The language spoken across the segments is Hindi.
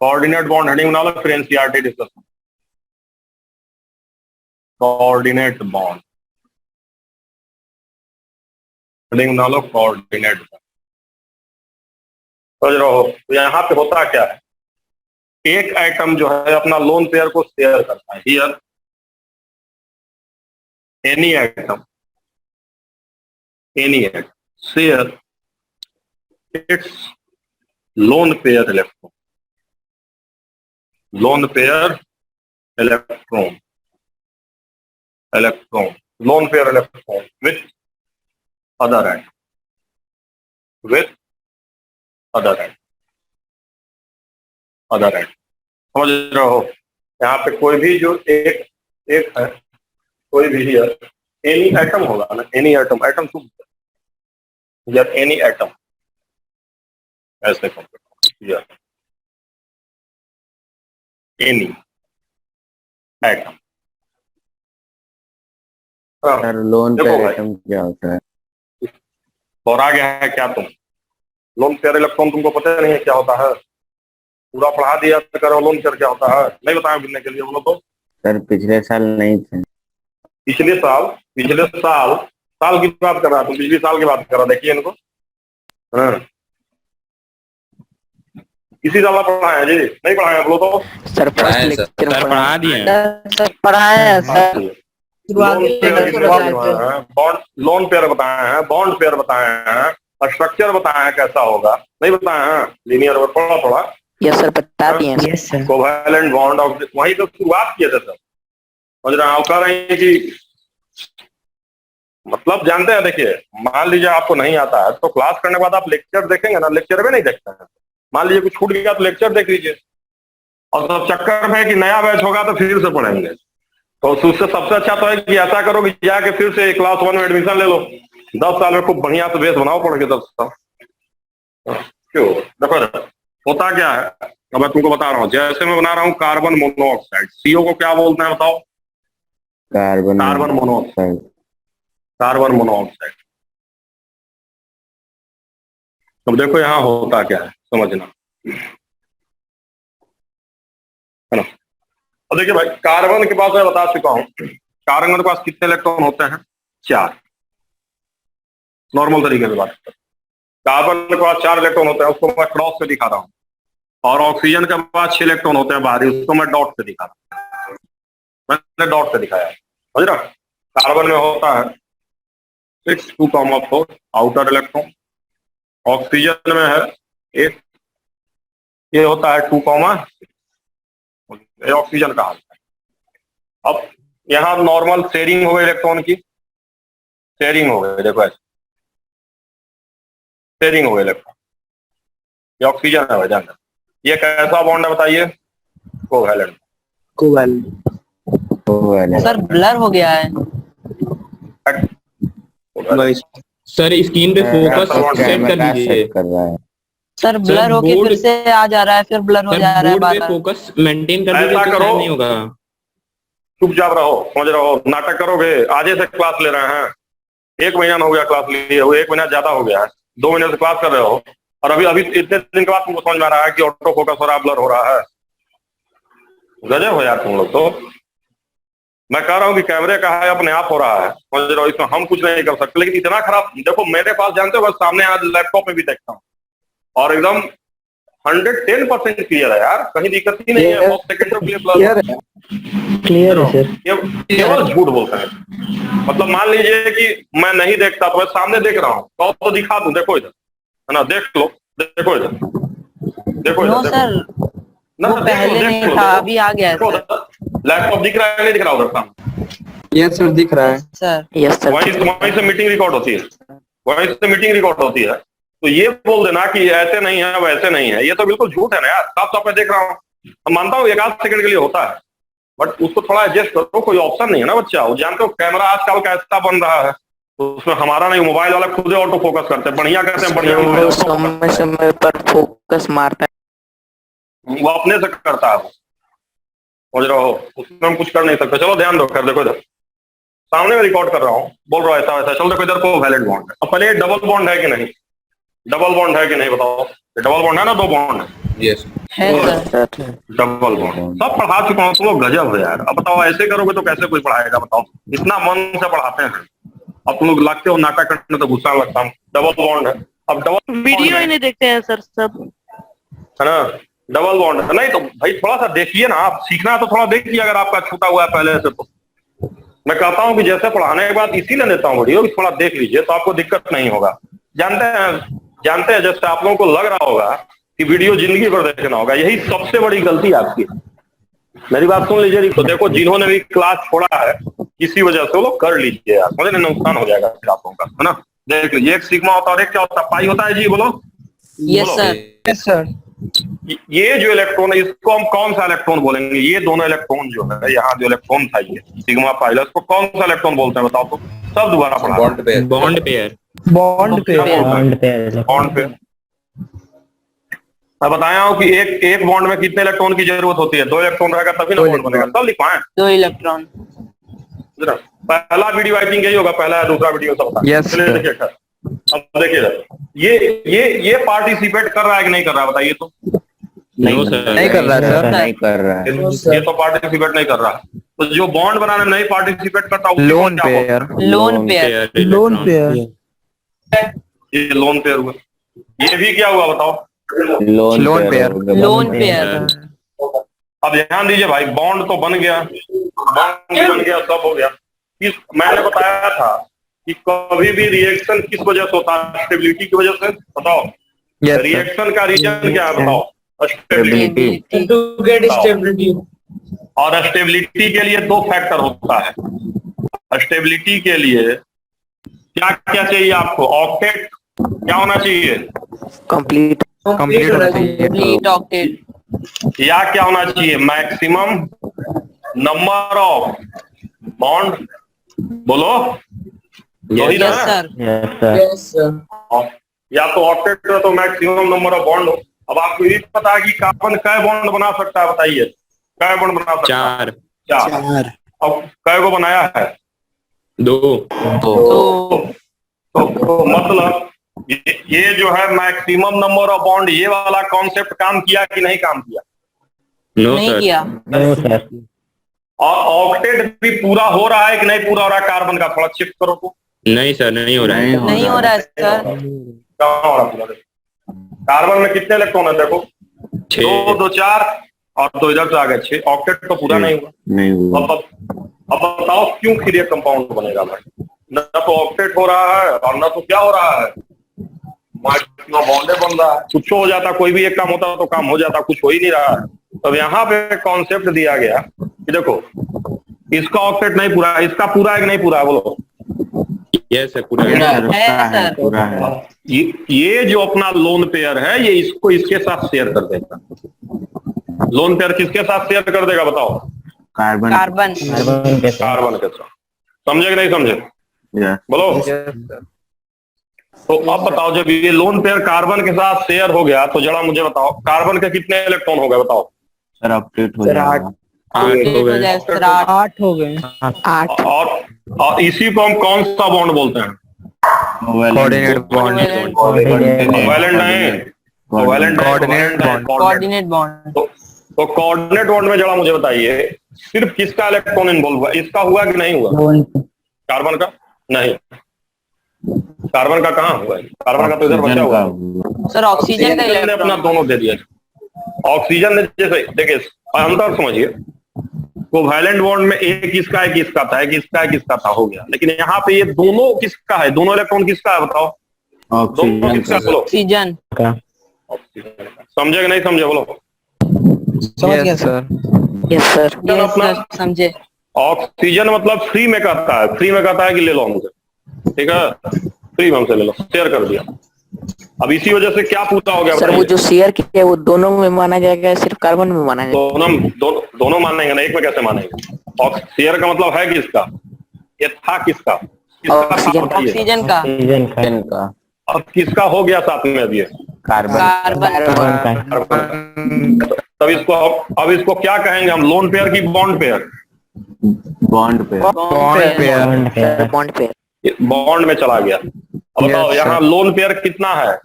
कोऑर्डिनेट बॉन्ड हेडिंग बना लो, फिर NCERT discussion. Coordinate bond heading बना लो, कोऑर्डिनेट बॉन्ड। समझ रहे हो? तो यहाँ पे होता क्या है, एक एटम जो है अपना लोन पेयर को शेयर करता है। Here any atom share its lone pair electron lone pair electron with other atom समझ रहे हो? यहाँ पे कोई भी जो एक है, कोई भी हियर एनी एटम होगा ना, एनी एटम यार एनी एटम ऐसे here any atom. Sir lone pair atom क्या होता है? और आ गया है क्या तुम? लोन पेयर इलेक्ट्रॉन तुमको पता नहीं है क्या होता है? पूरा पढ़ा दिया तो करो लोन पेयर क्या होता है, नहीं बताया गिनने के लिए बोलो तो। सर पिछले साल नहीं थे। पिछले साल की बात कर रहा, तुम पिछले साल की बात कर रहा। देखिए इनको, हाँ किसी साल पढ़ाया जी? नहीं पढ़ाया बोलो तो। सर फर्स्ट लेक्चर में पढ़ा दिए सर, पढ़ाया है सर। लोन पेयर बताए हैं, बॉन्ड पेयर बताए हैं, स्ट्रक्चर बताया है कैसा होगा, नहीं बताया है? लीनियर थोड़ा यस सर, बता दिए हैं। Yes sir. Covalent bond of वहीं तो शुरुआत किए थे सर। समझ रहे हैं? कह रहे हैं कि मतलब जानते हैं, देखिए मान लीजिए आपको नहीं आता है तो क्लास करने के बाद आप लेक्चर देखेंगे ना, लेक्चर में नहीं देखते हैं। मान लीजिए कुछ छूट गया तो लेक्चर देख लीजिए, और सब चक्कर में कि नया बैच होगा तो फिर से पढ़ेंगे। तो उससे सबसे अच्छा तो है कि ऐसा करो कि जाके फिर से क्लास 1 में एडमिशन ले लो। 10 साल में खूब बढ़िया से बेस बनाओ पढ़ के 10 साल। क्यों? देखो होता क्या है, अब मैं तुमको बता रहा हूँ। जैसे मैं बना रहा हूँ कार्बन मोनोऑक्साइड, सीओ को क्या बोलते हैं बताओ? Carbon monoxide. अब देखो यहाँ होता क्या है, समझना है ना। और देखिए भाई, कार्बन के पास मैं बता चुका हूं, कार्बन के पास कितने इलेक्ट्रॉन होते हैं? 4। नॉर्मल तरीके से बात करते हैं। कार्बन के पास 4 इलेक्ट्रॉन होते हैं, उसको मैं क्रॉस से दिखा रहा हूं। और ऑक्सीजन के पास 6 इलेक्ट्रॉन होते हैं बाहरी, उसको मैं डॉट से दिखा रहा हूं। मैंने डॉट से दिखाया, समझ रहा? कार्बन में होता है 6 2,4 आउटर इलेक्ट्रॉन। ऑक्सीजन में है 8, ये होता है 2, ऑक्सीजन का हाल है। अब यहाँ नॉर्मल शेयरिंग हो गई इलेक्ट्रॉन की, शेयरिंग हो गई। देखो ऐसे शेयरिंग हो गई इलेक्ट्रॉन, ये ऑक्सीजन है भाई ध्यान। ये कैसा बॉन्ड है बताइए? कोवैलेंट। सर ब्लर हो गया है सर। स्क्रीन पे फोकस सेट कर दीजिए। सर ब्लर होके फिर से आ जा रहा है, फिर ब्लर हो जा रहा है बार-बार। फोकस मेंटेन कर दीजिए तो करो, नहीं होगा। चुपचाप रहो, समझ रहे हो? नाटक करोगे। आज से क्लास ले रहे हैं, 1 महीना हो गया क्लास लिए हुए, 1 महीना ज्यादा हो गया है, 2 महीने से क्लास कर रहे हो, और अभी इतने दिन के बाद तुमको समझ में आ रहा है कि ऑटो फोकस हो रहा है, ब्लर हो रहा है। गजब हो यार तुम लोग तो। मैं कह रहा हूँ कि कैमरे का है, अपने आप हो रहा है, समझ रहे हो? इसमें हम कुछ नहीं कर सकते। लेकिन इतना खराब देखो मेरे पास, जानते हो बस सामने आज लैपटॉप में भी देखता हूँ, और एकदम 110% क्लियर है यार, कहीं दिक्कत ही नहीं है। बहुत सेकंड में क्लियर है सर। ये झूठ बोलते हैं। मतलब मान लीजिए कि मैं नहीं देखता तो मैं सामने देख रहा हूँ तो दिखा दूं, देखो इधर है ना, देख लो, देखो इधर, देखो इधर सर ना, वो पहले नहीं था, अभी आ गया है सर। लैपटॉप दिख रहा है नहीं दिख रहा उधर सामने? यस सर दिख रहा है सर। Yes sir. वहीं से मीटिंग रिकॉर्ड होती है, तो ये बोल देना कि ऐसे नहीं है वैसे नहीं है, ये तो बिल्कुल झूठ है ना यार। साफ साफ मैं देख रहा हूँ, मानता हूँ 1 सेकंड के लिए होता है, बट उसको थोड़ा एडजस्ट करो। कोई ऑप्शन नहीं है ना बच्चा। वो जानते हो कैमरा आजकल कैसा बन रहा है, तो उसमें हमारा नहीं, मोबाइल वाला खुद ऑटो फोकस करते हैं, बढ़िया करते हैं, बढ़िया समय पर फोकस मारता है, वो अपने से करता है, समझ रहे हो? उसमें हम कुछ कर नहीं सकते। चलो ध्यान दो, कर देखो इधर सामने में रिकॉर्ड कर रहा हूँ, बोल रहा है ऐसा वैसा। चलो देखो इधर कोवैलेंट बॉन्ड है। अब पहले डबल बॉन्ड है कि नहीं, डबल बॉन्ड है कि नहीं बताओ? डबल बॉन्ड है ना, 2 बॉन्ड है। यस। है सर। डबल बॉन्ड सब पढ़ा चुका हूँ। तुम लोग गजब है यार। अब बताओ ऐसे करोगे तो कैसे कोई पढ़ाएगा? बताओ, इतना मन से पढ़ाते हैं। अब तुम लोग लगते हो नाटक करने तो गुस्सा लगता हूँ। डबल बॉन्ड है, अब डबल वीडियो ही नहीं देखते हैं सर सब। है ना, डबल बॉन्ड है। नहीं तो भाई थोड़ा सा देखिए ना, आप सीखना है तो थोड़ा देखिए। अगर आपका छूटा हुआ है पहले से तो मैं कहता हूँ कि जैसे पढ़ाने के बाद इसीलिए देता हूँ वीडियो, थोड़ा देख लीजिए तो आपको दिक्कत नहीं होगा। जानते हैं जैसे आप लोगों को लग रहा होगा कि वीडियो जिंदगी भर देखना होगा, यही सबसे बड़ी गलती आपकी। मेरी बात सुन लीजिए। तो देखो, जिन्होंने भी क्लास छोड़ा है किसी वजह से, वो लोग कर लीजिए यार, मुझे नुकसान हो जाएगा फिर आप लोगों का, है ना। देख लीजिए, एक सिग्मा होता है और एक क्या होता है? पाई होता है जी, बोलो। Yes sir. Yes sir. ये जो इलेक्ट्रॉन है इसको हम कौन सा इलेक्ट्रॉन बोलेंगे? ये दोनों इलेक्ट्रॉन जो है, यहाँ जो इलेक्ट्रॉन था ये सिग्मा पाई, इसको कौन सा इलेक्ट्रॉन बोलते हैं? बताओ तो, सब दोबारा पढ़ा। Bond pair. Bond pair. Bond पे बॉन्ड पेयर। मैं बताया हूँ कि एक बॉन्ड में कितने इलेक्ट्रॉन की जरूरत होती है? 2 इलेक्ट्रॉन रहेगा तभी ना बॉन्ड बनेगा। सब लिखवाएं 2 इलेक्ट्रॉन। पहला वीडियो आई थिंक यही होगा, पहला है दूसरा वीडियो सब। Yes, देखिए अब देखिए, ये पार्टिसिपेट कर रहा है कि नहीं कर रहा है? बताइए तो। नहीं नहीं कर रहा है सर। नहीं कर रहा है। ये तो पार्टिसिपेट नहीं कर रहा। तो जो बॉन्ड बनाने में नहीं पार्टिसिपेट करता उसको लोन क्या बोलते हैं? Pair. Lone pair. Lone pair. ये लोन पेयर हुआ। ये भी क्या हुआ बताओ? Lone pair. Lone pair. अब ध्यान दीजिए भाई, बॉन्ड तो बन गया, बॉन्ड बन गया, सब हो गया। मैंने बताया था कि कभी भी रिएक्शन किस वजह से होता है? स्टेबिलिटी की वजह से। बताओ रिएक्शन का रीजन क्या है? बताओ, स्टेबिलिटी। To get stability. और स्टेबिलिटी के लिए 2 फैक्टर होता है। स्टेबिलिटी के लिए क्या क्या चाहिए आपको? ऑक्टेट क्या होना चाहिए? कंप्लीट होना चाहिए। Complete octet. या क्या होना चाहिए? Maximum number of bond. बोलो, वही ना? Yes sir. Yes sir. या तो ऑक्टेट हो तो मैक्सिमम नंबर ऑफ बॉन्ड हो। अब आपको ये पता है कि कार्बन कै बॉन्ड बना सकता है? बताइए, कै बॉन्ड बना सकता है? 4। अब कै को बनाया है? 2। तो मतलब ये जो है मैक्सिमम नंबर ऑफ बॉन्ड, ये वाला कॉन्सेप्ट काम किया कि नहीं काम किया? नहीं किया। No sir. और ऑक्टेट भी पूरा हो रहा है कि नहीं पूरा हो रहा है? कार्बन का थोड़ा चेक करो तो। नहीं सर, नहीं हो रहा है। नहीं हो रहा है सर। कहाँ हो रहा है? कार्बन में कितने इलेक्ट्रॉन है? देखो 2 2 4 और 2 इधर से आ गए 6। ऑक्टेट तो पूरा नहीं हुआ। नहीं हुआ। अब बताओ क्यों फिर ये कंपाउंड बनेगा भाई? न तो ऑक्टेट हो रहा है और न तो क्या हो रहा है, बॉन्डे बन रहा है। कुछ हो जाता, कोई भी एक काम होता तो काम हो जाता, कुछ हो ही नहीं रहा है। तो यहाँ पे कॉन्सेप्ट दिया गया कि देखो इसका ऑक्टेट नहीं पूरा, इसका पूरा है कि नहीं पूरा है? बोलो। यस सर, पूरा है है सर। पूरा है। ये जो अपना लोन पेयर है, ये इसको इसके साथ शेयर कर देगा। लोन पेयर किसके साथ शेयर कर देगा? बताओ। Carbon carbon. कार्बन के साथ। समझे कि नहीं समझे? बोलो। तो अब बताओ, जब ये लोन पेयर कार्बन के साथ शेयर हो गया तो जरा मुझे बताओ, कार्बन के कितने इलेक्ट्रॉन हो गए? बताओ। सर अपडेट हो जाएगा। 8 हो गए। 8 हो गए। 8। और इसी को हम कौन सा बॉन्ड बोलते हैं? Coordinate bond. कोवैलेंट नहीं, कोऑर्डिनेट बॉन्ड। तो कोऑर्डिनेट बॉन्ड में जरा मुझे बताइए, सिर्फ किसका इलेक्ट्रॉन इन्वॉल्व हुआ? इसका हुआ कि नहीं हुआ? कार्बन का नहीं। कार्बन का कहाँ हुआ? कार्बन का तो इधर बचा हुआ है। सर ऑक्सीजन का ने अपना इलेक्ट्रॉन। दोनों दे दिया। ऑक्सीजन ने जैसे देखिए अंतर समझिए, कोवैलेंट बॉन्ड में एक किसका है, किसका था, एक किसका है, किसका था, हो गया। लेकिन यहाँ पे ये दोनों किसका है? दोनों इलेक्ट्रॉन किसका है? बताओ। दोनों किसका? बोलो। ऑक्सीजन। समझे कि नहीं समझे? बोलो। समझ गया sir. Yes sir. Yes sir, समझे। ऑक्सीजन मतलब फ्री में कहता है, फ्री में कहता है कि ले लो हमसे, ठीक है, फ्री में हमसे ले लो, शेयर कर दिया। अब इसी वजह से क्या पूरा हो गया? सर वो जो शेयर किया वो दोनों में माना जाएगा, सिर्फ कार्बन में माना जाएगा? दोनों मानेंगे ना, एक में कैसे मानेंगे? और शेयर का मतलब है किसका? ये था किसका? ऑक्सीजन का। अब किसका हो गया साथ में? अब ये कार्बन। तब इसको अब इसको क्या कहेंगे हम? लोन पेयर की बॉन्ड पेयर? बॉन्ड पे बॉन्ड पेयर। बॉन्ड में चला गया। अब बताओ यहाँ लोन पेयर कितना है?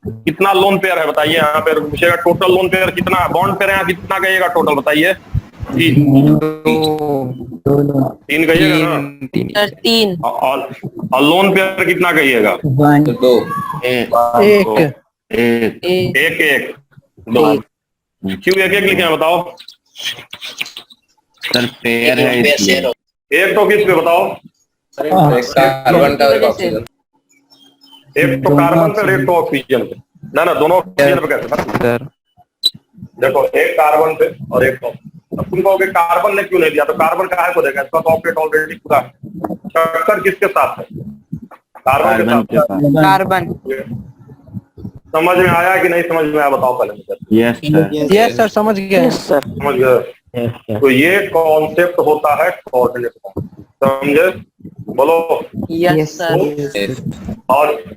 कितना लोन पेयर है बताइए। यहाँ पे पूछेगा टोटल लोन पेयर कितना, बॉन्ड पेयर यहाँ कितना कहिएगा टोटल बताइए। 3 कहिएगा ना। सर 3 और लोन पेयर कितना कहिएगा। 2 एक एक 2। क्यों एक लिखे हैं बताओ। सर पेयर है इसलिए। एक तो किस पे बताओ। कार्बन का और ऑक्सीजन। एक तो कार्बन पे और एक तो ऑक्सीजन पे। ना दोनों ऑक्सीजन पे कैसे सर। देखो एक कार्बन पे और एक तो अब तुम कहोगे कार्बन ने क्यों नहीं दिया, तो कार्बन काहे को देगा, इसका तो ऑक्टेट ऑलरेडी पूरा। टक्कर किसके साथ है, कार्बन के साथ। कार्बन। समझ में आया कि नहीं समझ में आया बताओ पहले मुझे। यस सर समझ गया सर। समझ गए। तो ये कॉन्सेप्ट होता है कोऑर्डिनेट का, समझे। बोलो। Yes sir.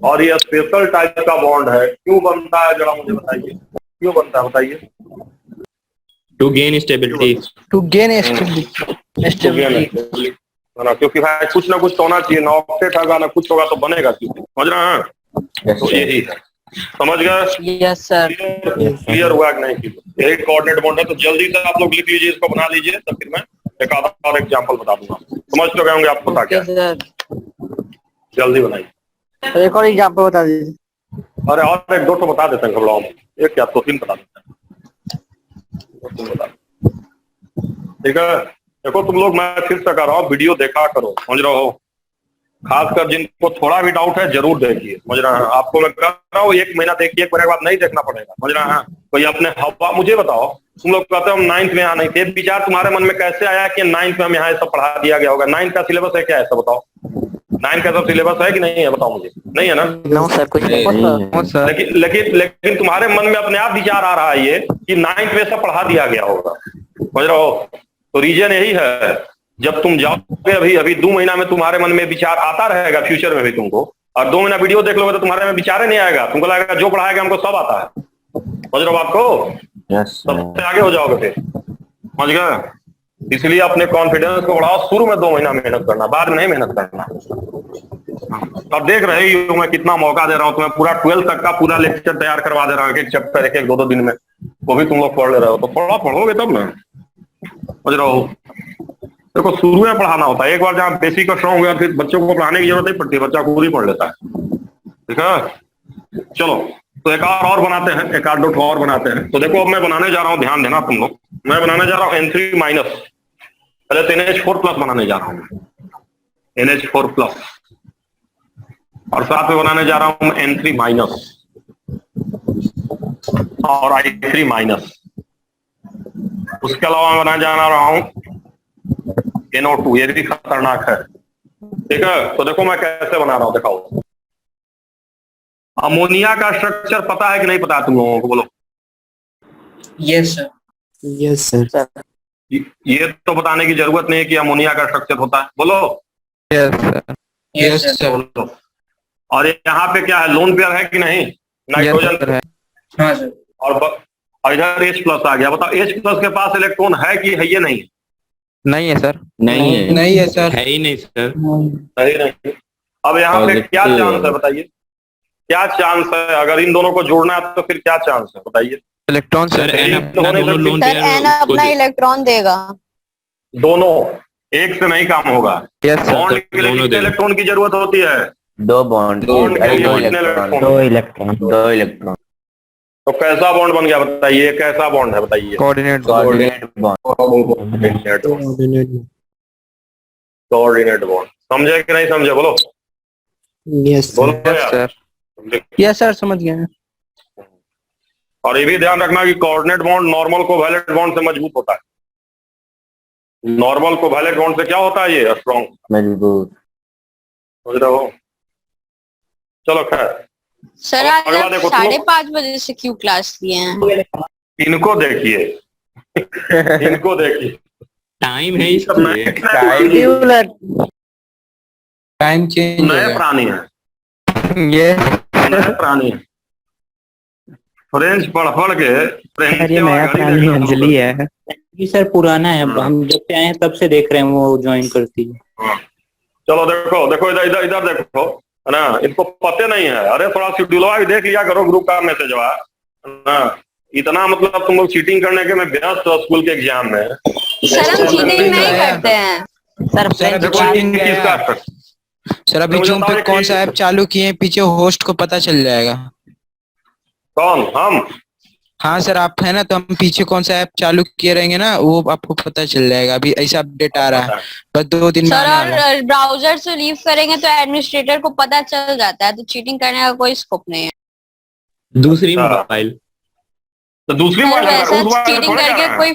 और ये स्पेशल टाइप का बॉन्ड है, क्यों बनता है जरा मुझे बताइए, क्यों बनता है बताइए। To gain stability. To gain stability. ना क्योंकि भाई कुछ ना कुछ तो होना चाहिए, ना ऑक्टेट होगा ना कुछ होगा तो बनेगा क्यों, समझ रहे हैं। तो यही है, समझ गए। Yes sir. क्लियर हुआ कि नहीं। यही कोऑर्डिनेट बॉन्ड है। तो जल्दी से आप लोग लिख लीजिए, इसको बना लीजिए, तो फिर मैं एक आधा और एग्जांपल बता दूंगा। समझ तो गए होंगे आप पता क्या। जल्दी बनाइए। एक और एग्जांपल बता दीजिए। अरे और एक दो तो बता देते हैं, घबराओ मत। एक या 2-3 बता देते हैं। ठीक है। देखो तुम लोग, मैं फिर से कर रहा हूँ, वीडियो देखा करो, समझ रहे हो। खासकर जिनको थोड़ा भी डाउट है जरूर देखिए, समझ रहे हैं। आपको मैं कर रहा हूँ 1 महीना देखिए, 1 महीने के बाद नहीं देखना पड़ेगा, समझ रहे हैं। कोई अपने हवा, मुझे बताओ तुम लोग कहते हो हम 9th में यहाँ नहीं थे, विचार तुम्हारे मन में कैसे आया कि 9th में हम यहाँ सब पढ़ा दिया गया होगा। 9th का सिलेबस है क्या, ऐसा बताओ। 9th का सब सिलेबस है कि नहीं है बताओ मुझे। नहीं है ना। नो सर कुछ नहीं। लेकिन तुम्हारे मन में अपने आप विचार आ रहा है ये कि 9th में सब पढ़ा दिया गया होगा, समझ रहे हो। तो रीजन यही है, जब तुम जाओगे अभी 2 महीना में तुम्हारे मन में विचार आता रहेगा, फ्यूचर में भी तुमको। और 2 महीना वीडियो देख लोगे तो तुम्हारे में विचार ही नहीं आएगा, तुमको लगेगा जो पढ़ाएगा हमको सब आता है, समझ रहे हो बात को। सबसे आगे हो जाओगे फिर, समझ गए। इसलिए अपने कॉन्फिडेंस को बढ़ाओ। शुरू में 2 महीना मेहनत करना, बाद में नहीं मेहनत करना। अब देख रहे ही हो मैं कितना मौका दे रहा हूँ तुम्हें, पूरा 12th तक का पूरा लेक्चर तैयार करवा दे रहा हूँ, एक चैप्टर 1-1, 2-2 दिन में, वो भी तुम लोग पढ़ ले रहे हो। तो थोड़ा पढ़ोगे तब ना, समझ रहे हो। देखो शुरू में पढ़ाना होता है, एक बार जहाँ बेसिक का स्ट्रॉन्ग हो गया फिर बच्चों को पढ़ाने की जरूरत नहीं पड़ती, बच्चा खुद ही पढ़ लेता है। ठीक है। चलो तो एक और बनाते हैं, एक आध 2 और बनाते हैं। तो देखो अब मैं बनाने जा रहा हूँ, ध्यान देना तुम लोग। मैं बनाने जा रहा हूँ N3-, पहले तो NH4+ बनाने जा रहा हूँ, NH4+, और साथ में बनाने जा रहा हूँ N3- और I3-। उसके अलावा मैं बनाने जा रहा हूँ NO2, ये भी खतरनाक है। ठीक है। तो देखो मैं कैसे बना रहा हूँ, दिखाओ। अमोनिया का स्ट्रक्चर पता है कि नहीं पता तुम लोगों को, बोलो। Yes sir. Yes sir. ये तो बताने की जरूरत नहीं है कि अमोनिया का स्ट्रक्चर होता है, बोलो। Yes sir. Yes sir. बोलो। और यहाँ पे क्या है, लोन पेयर है कि नहीं, नाइट्रोजन है। हाँ सर। और इधर H+ आ गया। बताओ H+ के पास इलेक्ट्रॉन है कि है, ये नहीं है। नहीं है सर। नहीं है सर। है ही नहीं सर। नहीं। अब यहाँ पे क्या चांस है बताइए, क्या चांस है। अगर इन दोनों को जोड़ना है तो फिर क्या चांस है बताइए। Electron sir sir. N अपना दोनों लोन सर N अपना इलेक्ट्रॉन देगा। दोनों, एक से नहीं काम होगा। Yes sir. बॉन्ड के लिए कितने इलेक्ट्रॉन की जरूरत होती है। 2 बॉन्ड, 2 इलेक्ट्रॉन। 2 इलेक्ट्रॉन। तो कैसा बॉन्ड बन गया बताइए, कैसा बॉन्ड है बताइए। Coordinate bond. Coordinate bond. समझे कि नहीं समझे, बोलो। यस बोलो सर। यस सर समझ गए। और ये भी ध्यान रखना कि coordinate bond normal covalent bond से मजबूत होता है। नॉर्मल कोवैलेंट बॉन्ड से क्या होता है, ये स्ट्रॉन्ग, मजबूत। समझ रहे हो। चलो खैर। सर आज आप 5:30 बजे से क्यों क्लास लिए हैं। इनको देखिए, इनको देखिए, टाइम है इसलिए। टाइम चेंज नए प्राणी है, ये नए प्राणी है। फ्रेंच पढ़ के सर ये नया प्राणी अंजलि है जी सर, पुराना है। हम जब से आए हैं तब से देख रहे हैं वो ज्वाइन करती है। चलो देखो इधर देखो, है ना, इनको पते नहीं है। अरे थोड़ा शेड्यूल भी देख लिया करो, ग्रुप का मैसेज हुआ ना। इतना मतलब तुम लोग चीटिंग करने के, मैं व्यस्त हूँ स्कूल के एग्जाम में। सर हम चीटिंग नहीं करते हैं सर। सर देखो चीटिंग किसका, सर अभी मुझे जूम पे बताओ कौन कि- सा ऐप चालू किए हैं, पीछे होस्ट को पता चल जाएगा। कौन हम? हाँ सर आप है ना, तो हम पीछे कौन सा ऐप चालू किए रहेंगे ना, वो आपको पता चल जाएगा। अभी ऐसा अपडेट आ रहा है, बस 2 दिन में सर आने वाला है। और ब्राउजर से लीव करेंगे तो एडमिनिस्ट्रेटर को पता चल जाता है, तो चीटिंग करने का कोई स्कोप नहीं है। दूसरी हाँ। मोबाइल। तो दूसरी सर मोबाइल वैसा उस मोबाइल में चीटिंग थोड़े करके जाना है। कोई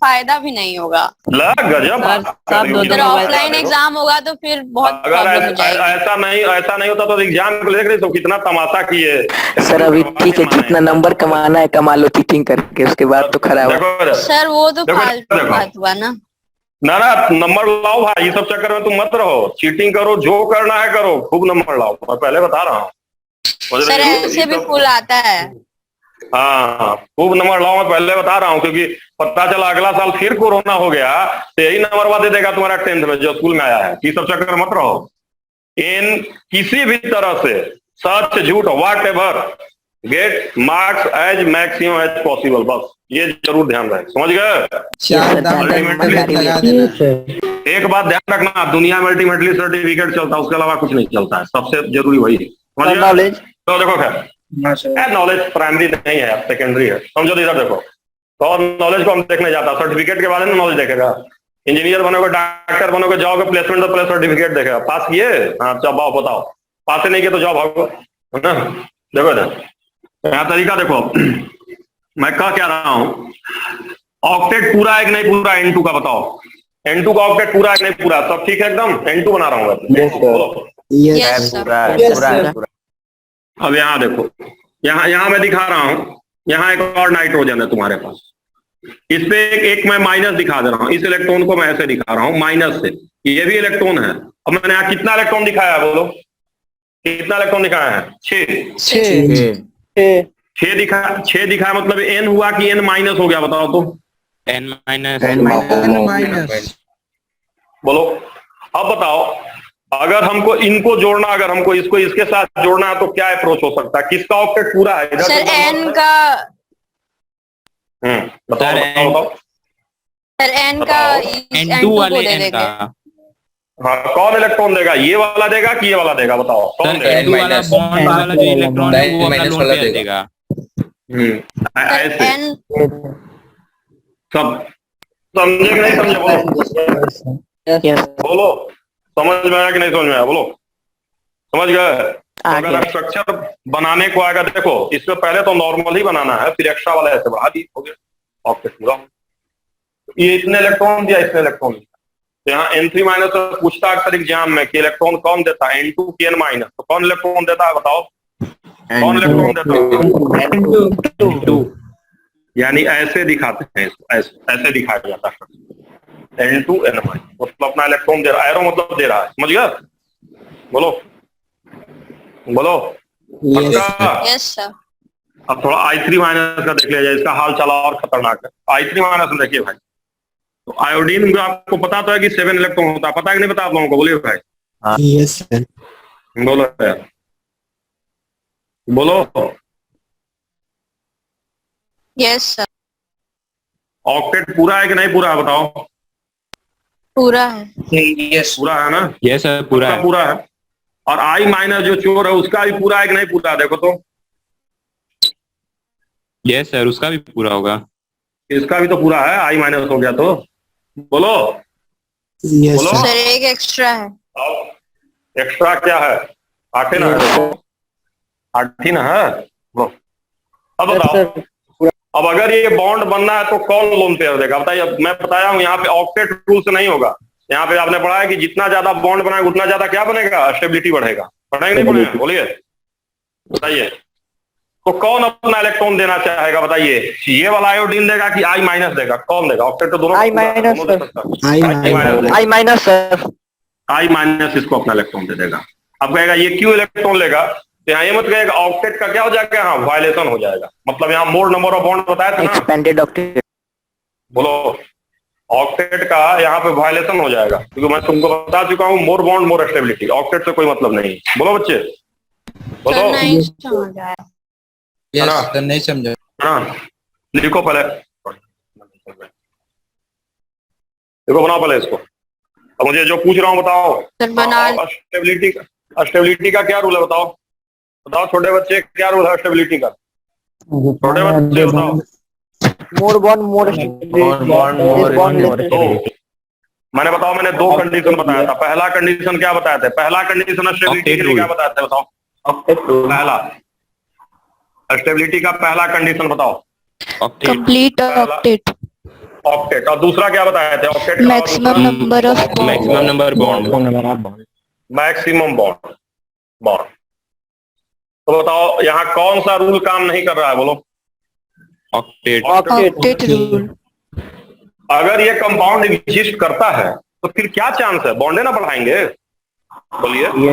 फायदा भी नहीं होगा। ला गजब बात कर रही हो, अगर कितना बात कर ऑफलाइन रही हो। एग्जाम होगा तो फिर बहुत अगर प्रॉब्लम हो जाएगी। ऐसा नहीं होता तो एग्जाम को लेकर तो कितना तमाशा किए। सर अभी ठीक है, जितना नंबर कमाना है कमा लो चीटिंग करके, उसके बाद तो खराब है। देखो सर वो तो देखो, फालतू देखो। बात हुआ ना। ना नंबर लाओ भाई, ये सब चक्कर में तुम मत रहो। चीटिंग करो, जो करना है करो, खूब नंबर लाओ। मैं पहले बता रहा हूँ। सर ऐसे भी फुल आता है। हाँ खूब नंबर लाओ, मैं पहले बता रहा हूँ, क्योंकि पता चला अगला साल फिर कोरोना हो गया तो यही नंबर दे देगा तुम्हारा 10th में जो स्कूल में आया है। ये सब चक्कर मत रहो। इन किसी भी तरह से सच झूठ whatever get marks as maximum as possible, बस ये जरूर ध्यान रहे। समझ गए? 4 दांत लगा देना। एक बात ध्यान रखना, दुनिया में अल्टीमेटली सर्टिफिकेट चलता है, उसके अलावा कुछ नहीं चलता है। सबसे जरूरी वही है। समझ गए? नॉलेज तो देखो खैर नॉलेज प्राइमरी नहीं है, सेकेंडरी है। समझो इधर देखो, तो नॉलेज को हम देखने जाता, सर्टिफिकेट के बारे में नॉलेज देखेगा। इंजीनियर बनोगे, डॉक्टर बनोगे, जाओगे प्लेसमेंट तो प्लेस सर्टिफिकेट देखेगा। पास किए? हाँ जब आओ बताओ। पास नहीं किए तो जॉब आओगे, है ना। देखो इधर यहाँ तरीका देखो, मैं कह क्या रहा हूँ। ऑक्टेट पूरा है कि नहीं पूरा N2 का बताओ। N2 का ऑक्टेट पूरा है कि नहीं पूरा? सब ठीक है एकदम? N2 बना रहा हूँ बोलो। Yes sir. पूरा है, पूरा। अब यहाँ देखो, यहाँ मैं दिखा रहा हूँ, यहाँ एक और नाइट्रोजन है तुम्हारे पास। इस पे एक मैं माइनस दिखा दे रहा हूँ। इस इलेक्ट्रॉन को मैं ऐसे दिखा रहा हूँ माइनस से, ये भी इलेक्ट्रॉन है। अब मैंने यहाँ कितना इलेक्ट्रॉन दिखाया है बोलो, कितना इलेक्ट्रॉन दिखाया है? 6 दिखाया। मतलब n हुआ कि n माइनस हो गया? बताओ तो। n माइनस माइनस बोलो अब बताओ, अगर हमको इनको जोड़ना, अगर हमको इसको इसके साथ जोड़ना है तो क्या अप्रोच हो सकता है? किसका ऑक्टेट पूरा है इधर? सर एन का बताओ बताओ। सर एन का n2 वाले दे n देंगे। का। हाँ कौन इलेक्ट्रॉन देगा? ये वाला देगा कि ये वाला देगा? बताओ कौन सर देगा? n2 वाला बॉन्ड वाला जो इलेक्ट्रॉन है वो अपना लोन पे देगा। ऐसे एन सब समझे कि नहीं समझे? बोलो बोलो, समझ में आया कि नहीं समझ में आया? बोलो समझ गए? अगर स्ट्रक्चर बनाने को आएगा, देखो इसमें पहले तो नॉर्मल ही बनाना है, फिर एक्स्ट्रा वाला ऐसे बढ़ा दी, हो गया ऑक्टेट पूरा। ये इतने इलेक्ट्रॉन दिया, इसने इलेक्ट्रॉन दिया। तो यहाँ N3 माइनस पूछता है अक्सर एग्जाम में कि इलेक्ट्रॉन कौन देता है, N2 की N माइनस, तो कौन इलेक्ट्रॉन देता है बताओ? कौन इलेक्ट्रॉन देता है? N2। यानी ऐसे दिखाते हैं इसको, ऐसे दिखाया जाता है N2 N माइनस, मतलब अपना इलेक्ट्रॉन दे रहा है। एरो मतलब दे रहा है। समझ गया? बोलो बोलो। Yes sir. अब थोड़ा I3 माइनस का देख लिया जाए, इसका हाल चाल और खतरनाक है। I3 माइनस में देखिए भाई, तो आयोडीन का आपको पता तो है कि 7 इलेक्ट्रॉन होता है, पता है कि नहीं पता आप लोगों को? बोलिए भाई। Yes sir. बोलो यार, बोलो। Yes sir. ऑक्टेट पूरा है कि नहीं पूरा है बताओ? पूरा है। पूरा है ना? यस सर पूरा उसका है। पूरा है। और I माइनस जो चोर है उसका भी पूरा है कि नहीं पूरा? देखो तो, यस सर उसका भी पूरा होगा। इसका भी तो पूरा है। I माइनस हो गया तो बोलो बोलो। सर एक एक्स्ट्रा है। अब एक्स्ट्रा क्या है? 8 ना है? 8 ही ना है? बोलो अब बताओ। अब अगर ये बॉन्ड बनना है तो कौन लोन पेयर देगा बताइए? मैं बताया हूँ यहाँ पे ऑक्टेट रूल से नहीं होगा। यहाँ पे आपने पढ़ा है कि जितना ज्यादा बॉन्ड बनाएगा उतना ज्यादा क्या बनेगा? स्टेबिलिटी बढ़ेगा। पढ़ेगा नहीं पढ़ेगा? बोलिए बताइए। तो कौन अपना इलेक्ट्रॉन देना चाहेगा बताइए? ये वाला आयोडीन देगा कि I माइनस देगा? कौन देगा? ऑक्टेट तो दोनों I minus I minus sir. I minus इसको अपना इलेक्ट्रॉन दे देगा। अब कहेगा ये क्यों इलेक्ट्रॉन लेगा? तो यहाँ ये मत कहेगा ऑक्टेट का क्या हो जाएगा? हाँ वायलेशन हो जाएगा। मतलब यहाँ मोर नंबर ऑफ बॉन्ड बताया था ना, एक्सपेंडेड ऑक्टेट। बोलो ऑक्टेट ऑक्टेट का यहाँ पे वायलेशन हो जाएगा, क्योंकि मैं तुमको बता चुका हूँ मोर बॉन्ड मोर स्टेबिलिटी, ऑक्टेट से कोई मतलब नहीं। बोलो बच्चे, बोलो। सर नहीं समझ आया। यस ना? सर, नहीं समझा। हाँ, लिखो पहले, देखो बनाओ पहले इसको। अब मुझे जो पूछ रहा हूँ बताओ। सर बना। स्टेबिलिटी का क्या रूल है बताओ, बताओ छोटे बच्चे, क्या रूल है स्टेबिलिटी का? छोटे बच्चे बताओ। मोर बॉन्ड मोर मैंने बताओ, मैंने दो कंडीशन बताया था। पहला कंडीशन क्या बताया था? पहला कंडीशन स्टेबिलिटी के लिए क्या बताया था बताओ? पहला स्टेबिलिटी का पहला कंडीशन बताओ। Complete octet. ऑक्टेट। और दूसरा क्या बताया था? ऑक्टेट का maximum number of maximum number bond. Maximum bond. तो बताओ यहाँ कौन सा रूल काम नहीं कर रहा है? बोलो। ऑक्टेट। Octet rule. अगर ये कंपाउंड एग्जिस्ट करता है तो फिर क्या चांस है? बॉन्डे ना बढ़ाएंगे? बोलिए, है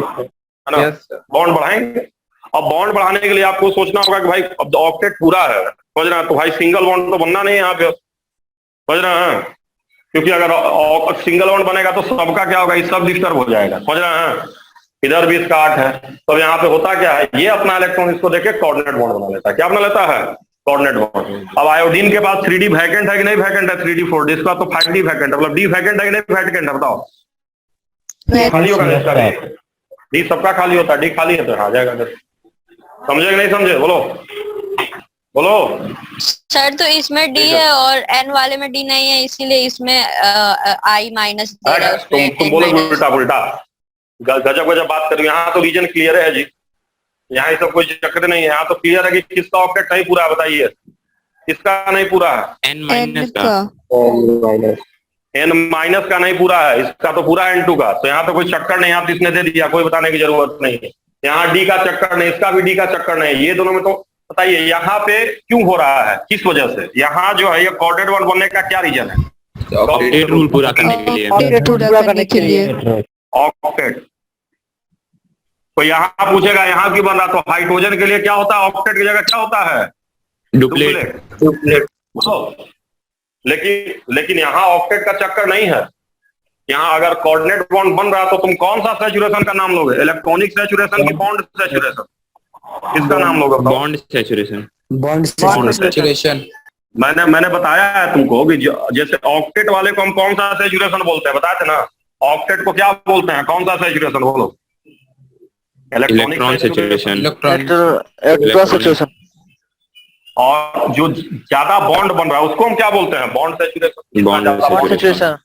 ना? बॉन्ड बढ़ाएंगे। अब बॉन्ड बढ़ाने के लिए आपको सोचना होगा कि भाई अब ऑक्टेट पूरा है, समझ रहे हैं? तो भाई सिंगल बॉन्ड तो बनना नहीं है यहाँ पे, समझ रहे हैं? क्योंकि अगर सिंगल बॉन्ड बनेगा तो सबका क्या होगा? ये सब डिस्टर्ब हो जाएगा, समझ रहे हैं? इधर भी इसका 8 है, तो यहाँ पे होता क्या है? ये अपना इलेक्ट्रॉन इसको देके कोऑर्डिनेट बॉन्ड बना लेता है। क्या बना लेता है? Coordinate bond. अब आयोडीन के पास 3D वैकेंट है कि नहीं वैकेंट है? 3D 4D। इसका तो 5D वैकेंट है, मतलब डी वैकेंट है कि नहीं वैकेंट है? बताओ। खाली होगा इसका डी, सबका खाली होता है, डी खाली है तो आ जाएगा। समझे कि नहीं समझे? बोलो बोलो। सर तो इसमें डी है और एन वाले में डी नहीं है, इसीलिए इसमें आई माइनस दे रहा है उसमें। तुम बोलो उल्टा गजब बात कर। यहाँ तो रीजन क्लियर है जी, यहाँ सब कोई चक्कर नहीं है। यहाँ तो क्लियर है कि किसका ऑक्टेट नहीं पूरा है, बताइए किसका नहीं पूरा है? एन माइनस का। एन माइनस का नहीं पूरा है, इसका तो पूरा N2 का। तो यहाँ तो कोई चक्कर नहीं, आप इसने दे दिया, कोई बताने की जरूरत नहीं है। यहाँ डी का चक्कर नहीं, इसका भी डी का चक्कर नहीं। ये दोनों में तो बताइए यहाँ पे क्यों हो रहा है, किस वजह से? यहाँ जो है ये कोऑर्डिनेट बॉन्ड बनने का क्या रीजन है? ऑक्टेट रूल पूरा करने के लिए। ऑक्टेट पूरा करने के लिए। ऑक्टेट। तो यहाँ पूछेगा यहाँ क्यों बन रहा? तो हाइड्रोजन के लिए क्या होता है? ऑक्टेट की जगह क्या होता है? डुप्लेट। लेकिन यहाँ ऑक्टेट का चक्कर नहीं है। यहाँ अगर कोऑर्डिनेट बॉन्ड बन रहा है तो तुम कौन सा सैचुरेशन का नाम लोगे? इलेक्ट्रॉनिक सैचुरेशन की बॉन्ड सैचुरेशन? किसका नाम लोगे? Bond saturation. Bond saturation. मैंने बताया है तुमको कि जैसे ऑक्टेट वाले को हम कौन सा सैचुरेशन बोलते हैं? बताते ना, ऑक्टेट को क्या बोलते हैं? कौन सा सैचुरेशन बोलो? Electron saturation. Electron saturation. और जो ज्यादा बॉन्ड बन रहा है उसको हम क्या बोलते हैं? Bond saturation. Bond saturation.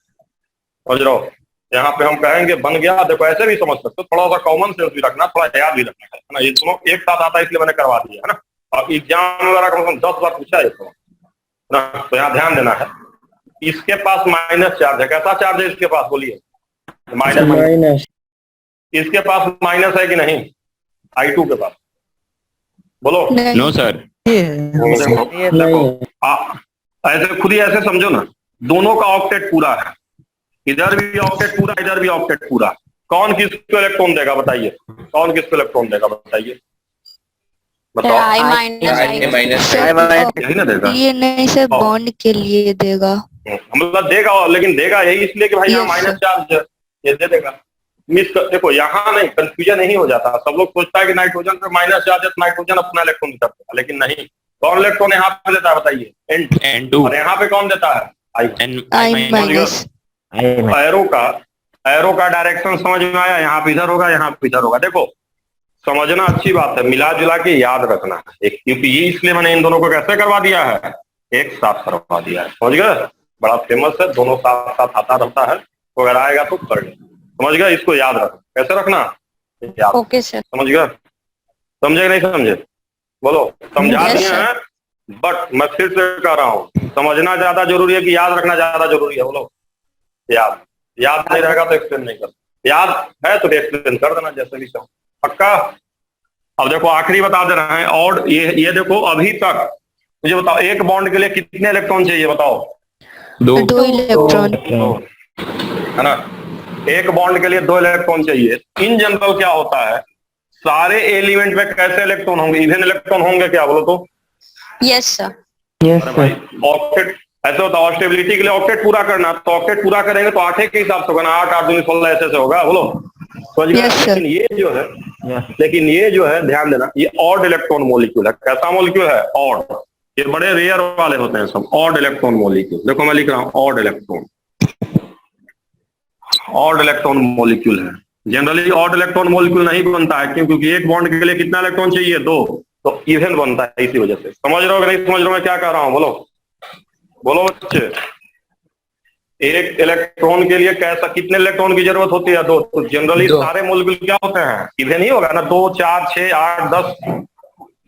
समझ रहे हो? यहाँ पे हम कहेंगे बन गया। देखो ऐसे भी समझ सकते हो, थोड़ा सा कॉमन सेंस भी रखना, थोड़ा याद भी रखना है ना। ये दोनों एक साथ आता है इसलिए मैंने करवा दिया है ना। और एग्जाम वगैरह कम से कम 10 बार पूछा है तो ना, तो यहाँ ध्यान देना है। इसके पास माइनस चार्ज है। कैसा चार्ज है इसके पास? बोलिए। माइनस। इसके पास माइनस है कि नहीं? I2 के पास बोलो। No sir. ऐसे खुद ही ऐसे समझो ना, दोनों का ऑक्टेट पूरा है। इधर भी ऑक्टेट पूरा, इधर भी ऑक्टेट पूरा। कौन किसको इलेक्ट्रॉन देगा बताइए? कौन किसको इलेक्ट्रॉन देगा बताइए? बताओ। आई माइनस। यही ना देगा? ये नहीं सर, बॉन्ड के लिए देगा। मतलब देगा, लेकिन देगा यही इसलिए कि भाई यहाँ माइनस चार्ज है, ये दे देगा। देखो यहाँ नहीं, कंफ्यूजन नहीं हो जाता। सब लोग सोचता है कि नाइट्रोजन पे माइनस चार्ज है तो नाइट्रोजन अपना इलेक्ट्रॉन निकालता है, लेकिन नहीं। कौन इलेक्ट्रॉन यहाँ पे देता है बताइए? N2। और यहाँ पे कौन देता है? आई माइनस। एरो का डायरेक्शन समझ में आया? यहाँ पे इधर होगा, यहाँ पे इधर होगा। देखो समझना अच्छी बात है, मिला जुला के याद रखना है। क्योंकि ये इसलिए मैंने इन दोनों को कैसे करवा दिया है? एक साथ करवा दिया है, समझ गए? बड़ा फेमस है, दोनों साथ साथ आता रहता है। तो अगर आएगा तो कर ले, समझ गए? इसको याद रखना। कैसे रखना? याद। Okay sir. समझ गए? समझे नहीं समझे? बोलो। समझा दिए हैं, बट मैं फिर से कह रहा हूँ, समझना ज्यादा जरूरी है कि याद रखना ज्यादा जरूरी है? बोलो। याद नहीं रहेगा तो एक्सप्लेन नहीं कर। याद है तो एक्सप्लेन कर देना जैसे भी चाहो, पक्का? अब देखो आखिरी बता दे रहे हैं। और ये देखो अभी तक मुझे बताओ, एक बॉन्ड के लिए कितने इलेक्ट्रॉन चाहिए बताओ? 2 इलेक्ट्रॉन है ना। एक बॉन्ड के लिए 2 इलेक्ट्रॉन चाहिए। इन जनरल क्या होता है, सारे एलिमेंट में कैसे इलेक्ट्रॉन होंगे? इवन इलेक्ट्रॉन होंगे क्या? बोलो तो। Yes sir. अरे भाई ऐसे होता है। स्टेबिलिटी के लिए ऑक्टेट पूरा करना, तो ऑक्टेट पूरा करेंगे तो 8 के हिसाब से होगा ना, 8 8 दूनी 16 ऐसे से होगा। बोलो समझ गए? Yes, sir. लेकिन ये जो है ध्यान देना, ये ऑड इलेक्ट्रॉन मॉलिक्यूल है। कैसा मॉलिक्यूल है? ऑड। ये बड़े रेयर वाले होते हैं सब, ऑड इलेक्ट्रॉन मॉलिक्यूल। देखो मैं लिख रहा हूँ odd electron, odd electron molecule है। जनरली ऑड इलेक्ट्रॉन मॉलिक्यूल नहीं बनता है, क्यों? क्योंकि एक बॉन्ड के लिए कितना इलेक्ट्रॉन चाहिए? 2, तो इवन बनता है इसी वजह से। समझ रहे हो कि नहीं समझ रहे हो मैं क्या कह रहा हूँ? बोलो बोलो बच्चे। एक इलेक्ट्रॉन के लिए कैसा, कितने इलेक्ट्रॉन की जरूरत होती है? 2। तो जनरली सारे मॉलिक्यूल क्या होते हैं? इवन ही होगा ना, 2 4 6 8 10।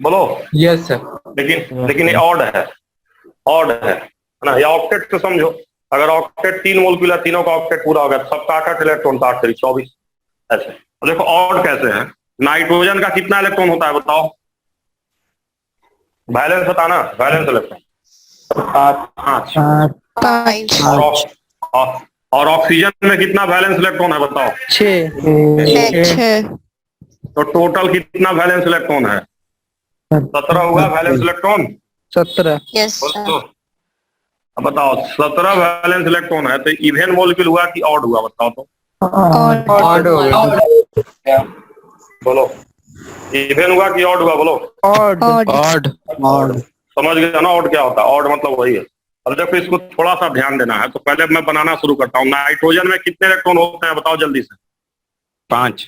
बोलो यस सर। लेकिन ये ऑड है, ऑड है ना। या ऑक्टेट से समझो, अगर ऑक्टेट 3 मॉलिक्यूल है, तीनों का ऑक्टेट पूरा हो गया, सबका 8 इलेक्ट्रॉन, 8 3 24 ऐसे। तो देखो ऑड कैसे है। नाइट्रोजन का कितना इलेक्ट्रॉन होता है बताओ? वैलेंस बताना, वैलेंस इलेक्ट्रॉन 5। 5 और ऑक्सीजन में कितना वैलेंस इलेक्ट्रॉन है बताओ? 6 तो टोटल कितना वैलेंस इलेक्ट्रॉन है? 17 हुआ वैलेंस इलेक्ट्रॉन। 17। यस तो अब बताओ 17 वैलेंस इलेक्ट्रॉन है, तो इवन मॉलिक्यूल हुआ कि ऑड हुआ? बताओ तो। ऑड हो गया। बोलो इवन हुआ कि ऑड हुआ? बोलो ऑड। समझ गया ना ऑड क्या होता है? ऑड मतलब वही है। अब देखो इसको थोड़ा सा ध्यान देना है, तो पहले मैं बनाना शुरू करता हूँ। नाइट्रोजन में कितने इलेक्ट्रॉन होते हैं बताओ जल्दी से? 5।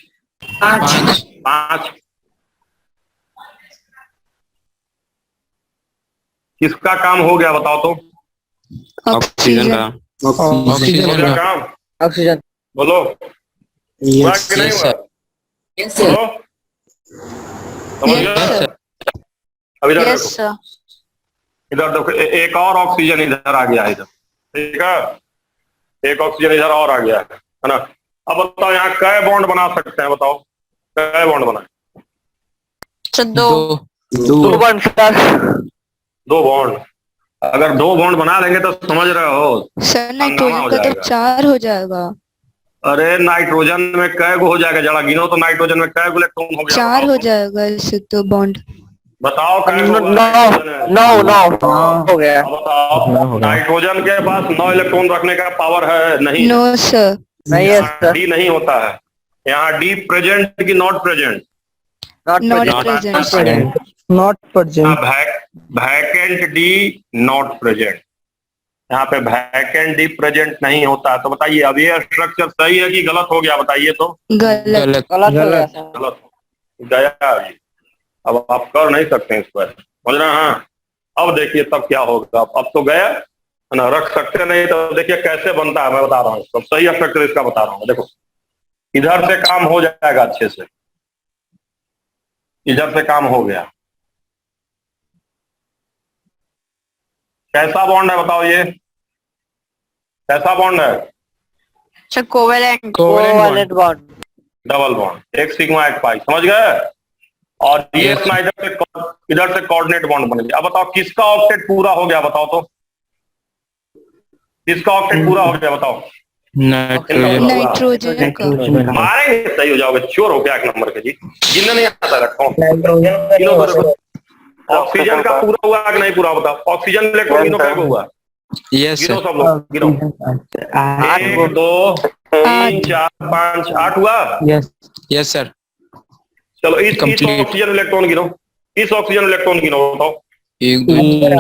5। किसका काम हो गया बताओ तो? ऑक्सीजन का। हो गया काम? ऑक्सीजन। बोलो हुआ कि नहीं हुआ? बोलो समझ गए? अब इधर यस देखो, सर। इधर देखो एक और ऑक्सीजन इधर आ गया है इधर, ठीक है? एक ऑक्सीजन इधर और आ गया है ना। अब बताओ यहाँ कै बॉन्ड बना सकते हैं? बताओ कै बॉन्ड बनाए? 2 2 बॉन्ड। अगर 2 बॉन्ड बना लेंगे तो समझ रहे हो सर हंगामा हो नाइट्रोजन का तो जाएगा। 4 हो जाएगा। अरे नाइट्रोजन में कै गो हो जाएगा? जरा गिनो तो नाइट्रोजन में कै गो इलेक्ट्रॉन हो गया? 4 बताओ हो तो। जाएगा इससे तो बॉन्ड। बताओ कै गो? 9 हो गया। अब बताओ नाइट्रोजन के पास 9 इलेक्ट्रॉन रखने का पावर है? नहीं। No sir. नहीं है सर। डी नहीं होता है यहाँ। डी प्रेजेंट की not present? Not present. Not present. Vacant D not present. यहाँ पे वैकेंट डी प्रेजेंट नहीं होता है। तो बताइए अब ये स्ट्रक्चर सही है कि गलत हो गया? बताइए तो। गलत। गलत गया जी। अब आप कर नहीं सकते हैं इस पर, समझ रहे हैं? अब देखिए तब क्या होगा। अब तो गया है ना, रख सकते नहीं। तो देखिए कैसे बनता है, मैं बता रहा हूँ। सब सही स्ट्रक्चर इसका बता रहा हूँ। देखो इधर से काम हो जाएगा अच्छे से, इधर से काम हो गया। कैसा बॉन्ड है बताओ? ये कैसा बॉन्ड है? अच्छा covalent. Covalent bond. Double bond, एक सिग्मा एक पाई। समझ गए? और ये इधर से कोऑर्डिनेट बॉन्ड बन गया। अब बताओ किसका ऑक्टेट पूरा हो गया? बताओ तो किसका ऑक्टेट पूरा हो गया? बताओ। नाइट्रोजन का। मारेंगे सही हो जाओगे। चोर हो गया 1 नंबर के जी। गिनने नहीं आता रखो। ऑक्सीजन का पूरा हुआ कि नहीं पूरा? बताओ ऑक्सीजन इलेक्ट्रॉन गिनो क्या हुआ? यस गिनो सर। सब लोग गिनो। 1 2 3 4 5 8 हुआ? Yes sir. चलो इस ऑक्सीजन इलेक्ट्रॉन गिनो, इस ऑक्सीजन इलेक्ट्रॉन गिनो। बताओ 1 2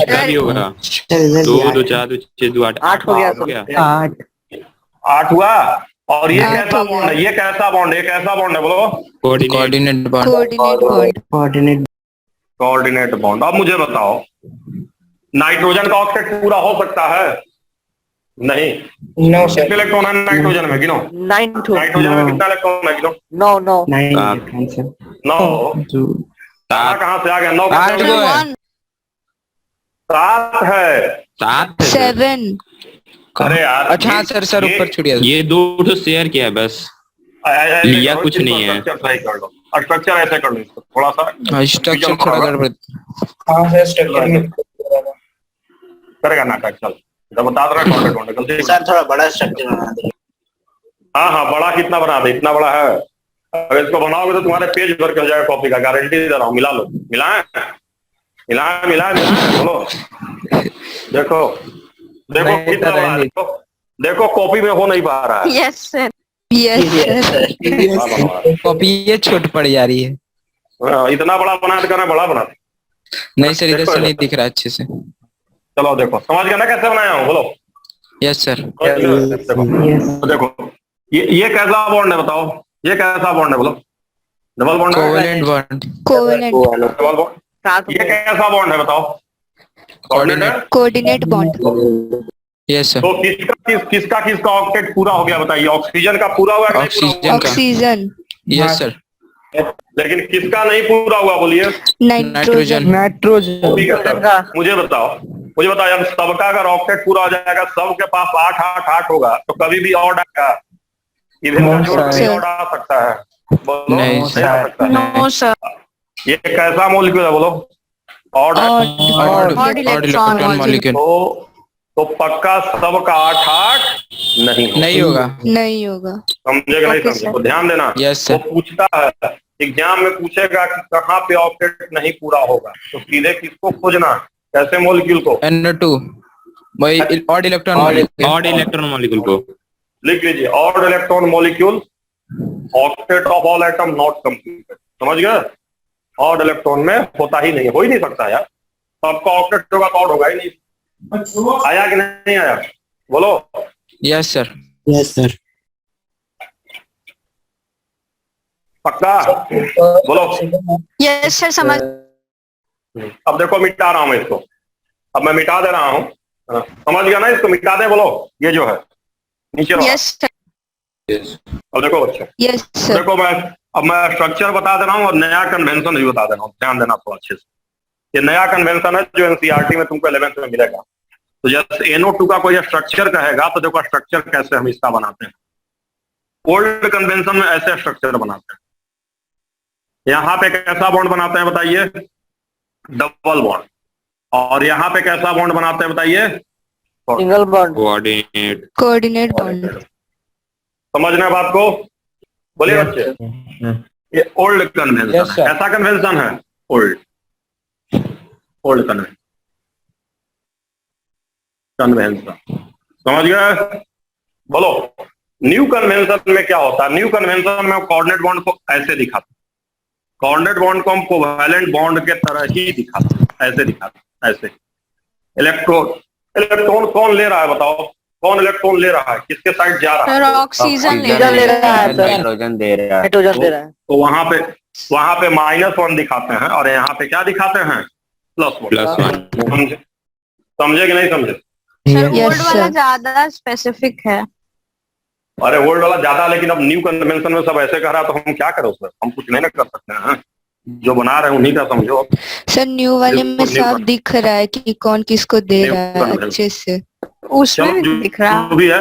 क्या भी होगा? 2 2 4 2 6 2 8। 8 हो गया। 8 हुआ। और ये 8 कैसा हो गया। बॉन्ड है? ये कैसा बॉन्ड है? ये कैसा बॉन्ड है? बोलो coordinate bond. Coordinate bond. Coordinate bond. अब मुझे बताओ नाइट्रोजन का ऑक्टेट पूरा हो सकता है? नहीं। कितने इलेक्ट्रॉन है नाइट्रोजन में? गिनो। 9 नाइट्रोजन में कितना इलेक्ट्रॉन है? गिनो। 9 9। कहाँ से आ गया? 9 8 गो है। 7 है। 7 है। 7। अरे यार अच्छा हाँ सर ऊपर छुड़िया। ये 2 तो शेयर किया है बस, लिया कुछ नहीं है। स्ट्रक्चर सही कर लो, स्ट्रक्चर ऐसे कर लो इसको थोड़ा सा। स्ट्रक्चर थोड़ा गड़बड़। करेगा नाटक। चल जब बता रहा है सर थोड़ा बड़ा स्ट्रक्चर बना दे। हाँ बड़ा कितना बना दे? इतना बड़ा है। अगर इसको बनाओगे तो तुम्हारे पेज भर के हो जाएगा कॉपी का, गारंटी दे रहा हूँ। मिला लो। मिलाएं बोलो। देखो देखो नहीं, कितना तो बड़ा है, रहने देखो कॉपी में हो नहीं पा रहा है। Yes sir. Yes, sir. वाह, वाह, वाह। कॉपी ये छोट पड़ जा रही है। हाँ, इतना बड़ा बना देना, बड़ा बना दे। नहीं सर, इधर से नहीं दिख रहा अच्छे से। चलो देखो, समझ गया ना कैसे बनाया हूँ, बोलो। Yes sir. देखो Yes. देखो, ये कैसा बॉन्ड है बताओ, ये कैसा बॉन्ड है बोलो। डबल बॉन्ड है, covalent bond. Covalent. Double bond. साथ ये में कैसा बॉन्ड है बताओ, कोऑर्डिनेट है। Coordinate bond. Yes sir. तो किसका किसका ऑक्टेट पूरा हो गया बताइए, ऑक्सीजन का पूरा हुआ कि नहीं पूरा ऑक्सीजन हुआ? का। Oxygen. Yes sir. लेकिन किसका नहीं पूरा हुआ बोलिए। Nitrogen. नाइट्रोजन। ठीक है सर, मुझे बताओ यार, सबका अगर ऑक्टेट पूरा हो जाएगा, सबके पास 8 8 8 होगा, तो कभी भी ऑड आएगा, इवन का जोड़ कभी sir. ऑड आ सकता है, बोलो नहीं, नहीं आ सकता है। No sir. ये कैसा मॉलिक्यूल है बोलो, ऑड है। Odd electron मॉलिक्यूल तो पक्का सबका 8 8 नहीं होगा। नहीं होगा। नहीं होगा. समझे कि नहीं Okay, समझे, sir. तो ध्यान देना। यस वो सर। पूछता है एग्जाम में, पूछेगा कि कहाँ पे ऑक्टेट नहीं पूरा होगा, तो सीधे किसको खोजना, कैसे मॉलिक्यूल को NO2 वही odd electron molecule. Odd electron molecule को लिख लीजिए, odd electron molecule, octet of all atom not completed. समझ गए, ऑड इलेक्ट्रॉन में होता ही नहीं, हो ही नहीं सकता यार, सबका ऑक्टेट होगा तो ऑड होगा ही नहीं। आया कि नहीं आया, बोलो। Yes sir. Yes sir. पक्का, बोलो। यस सर, समझ। अब देखो मिटा रहा हूं मैं इसको, अब मैं मिटा दे रहा हूं, समझ गया ना, इसको मिटा दे, बोलो। ये जो है नीचे वाला। Yes sir. अब देखो बच्चे, Yes, sir. देखो मैं स्ट्रक्चर बता दे रहा हूँ और नया कन्वेंशन भी बता दे रहा हूँ, ध्यान देना थोड़ा अच्छे से। ये नया कन्वेंशन है जो एनसीईआरटी में तुमको 11th में मिलेगा। तो जैसे NO2 का कोई स्ट्रक्चर कहेगा तो देखो स्ट्रक्चर कैसे हम इसका बनाते हैं। ओल्ड कन्वेंशन में ऐसे स्ट्रक्चर बनाते हैं। यहाँ पे कैसा बॉन्ड बनाते हैं बताइए, डबल बॉन्ड। और यहाँ पे कैसा बॉन्ड बनाते हैं बताइए, single bond. Coordinate. Coordinate bond. समझना बात को, बोलिए बच्चे। ये ओल्ड कन्वेंशन Yes, sir. ऐसा कन्वेंशन है, ओल्ड कन्वेंशन। समझ गए, बोलो। न्यू कन्वेंशन में क्या होता है, न्यू कन्वेंशन में कोऑर्डिनेट बॉन्ड को ऐसे दिखाते हैं, कोऑर्डिनेट बॉन्ड को हम कोवैलेंट बॉन्ड के तरह ही दिखाते हैं, ऐसे दिखाते हैं, ऐसे। इलेक्ट्रॉन कौन ले रहा है बताओ, कौन इलेक्ट्रॉन ले रहा है, किसके साइड जा रहा सर है, ऑक्सीजन ले ऑक्सीजन ले रहे रहा है सर, नाइट्रोजन दे रहा है। नाइट्रोजन दे रहा है. तो वहां पे -1 दिखाते हैं और यहाँ पे क्या दिखाते हैं, +1। समझे कि नहीं समझे। सर, Yes, ओल्ड वाला sir. ज्यादा स्पेसिफिक है। अरे ओल्ड वाला ज्यादा, लेकिन अब न्यू कन्वेंशन में सब ऐसे कह रहा है, तो हम क्या करें उसमें, हम कुछ नहीं ना कर सकते हैं, जो बना रहे हैं उन्हीं का समझो। सर न्यू वाले में साफ दिख रहा है कि कौन किसको दे रहा है अच्छे से. उसमें चलो भी दिख रहा जो भी है,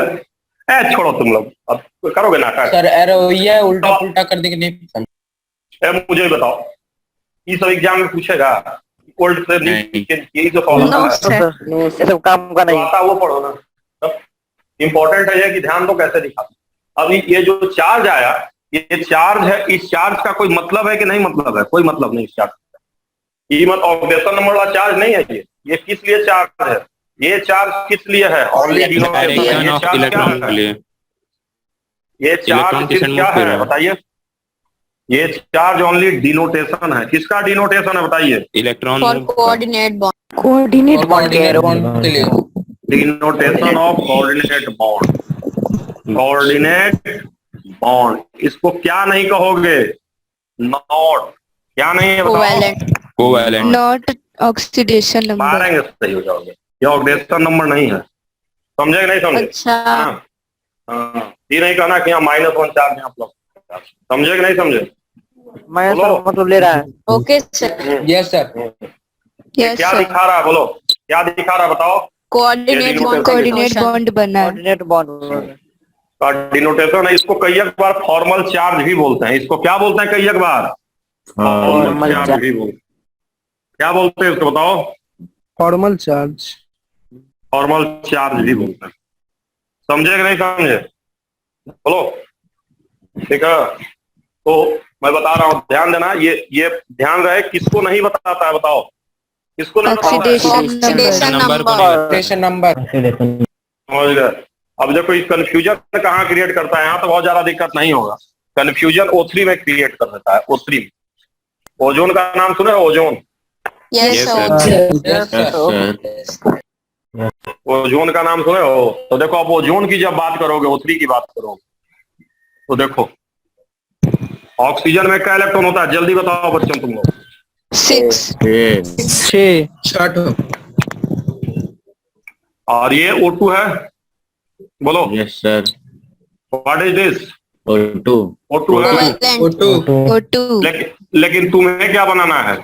छोड़ो तुम लोग, अब करोगे नाटक। सर एरो ये उल्टा पुल्टा कर देंगे नहीं। मुझे बताओ, ये सब एग्जाम में पूछेगा, ओल्ड से न्यू नहीं। यही जो फॉलो No, है, sir. ये सब काम का जो नहीं. आता है वो पढ़ो ना। इम्पोर्टेंट है ये कि ध्यान दो कैसे दिखाते। अब ये जो चार्ज आया, ये चार्ज है, इस चार्ज का कोई मतलब है कि नहीं मतलब है, कोई मतलब नहीं इस चार्ज का। ये मत ऑक्सीडेशन नंबर वाला चार्ज नहीं है, ये किस लिए चार्ज है, ये चार्ज किस लिए है, ओनली डायरेक्शन ऑफ इलेक्ट्रॉन के लिए। ये चार्ज Electron क्या किस है बताइए, ये चार्ज ओनली डिनोटेशन है, किसका डिनोटेशन है बताइए, electron for coordinate bond. Coordinate bond कह रहे हो. बॉन्ड के लिए। Denotation of coordinate bond, coordinate bond. इसको क्या नहीं कहोगे, नॉट, क्या नहीं है बताओ? Covalent. Covalent. Not oxidation number. मारेंगे सही हो जाओगे, ये ऑक्सीडेशन नंबर नहीं है, समझे कि नहीं समझे। अच्छा, हाँ, ये नहीं कहना कि यहाँ -1 चार्ज यहाँ प्लस, समझे कि नहीं समझे। मैं बोलो। सर मतलब ले रहा है. Okay sir. Yes sir. Yes, क्या sir. दिखा रहा है, बोलो क्या दिखा रहा है बताओ। Coordinate bond. Coordinate bond बना है. Coordinate bond. का डिनोटेशन है, इसको कई एक बार फॉर्मल चार्ज भी बोलते हैं, इसको क्या बोलते हैं कई एक बार, फॉर्मल चार्ज भी बोलते हैं। क्या बोलते हैं इसको बताओ, फॉर्मल चार्ज। फॉर्मल चार्ज भी बोलते हैं, समझे कि नहीं समझे, बोलो। ठीक है, तो मैं बता रहा हूँ, ध्यान देना, ये ध्यान रहे, किसको नहीं बताता है बताओ, इसको लेना पड़ता है। Oxidation number oxidation number. समझ गए। अब देखो इस कंफ्यूजन कहाँ क्रिएट करता है, यहाँ तो बहुत ज्यादा दिक्कत नहीं होगा। कंफ्यूजन O3 में क्रिएट कर देता है, O3 में। ओजोन का नाम सुने, ओजोन? यस ओजोन का नाम सुने हो? तो देखो अब ओजोन की जब बात करोगे, O3 की बात करोगे, तो देखो ऑक्सीजन में क्या इलेक्ट्रॉन होता है, जल्दी बताओ बच्चों तुम लोग। 6 छठ। और ये O2 है, बोलो yes sir. What is this? O2 O2 है। O2 O2 लेकिन तुम्हें क्या बनाना है?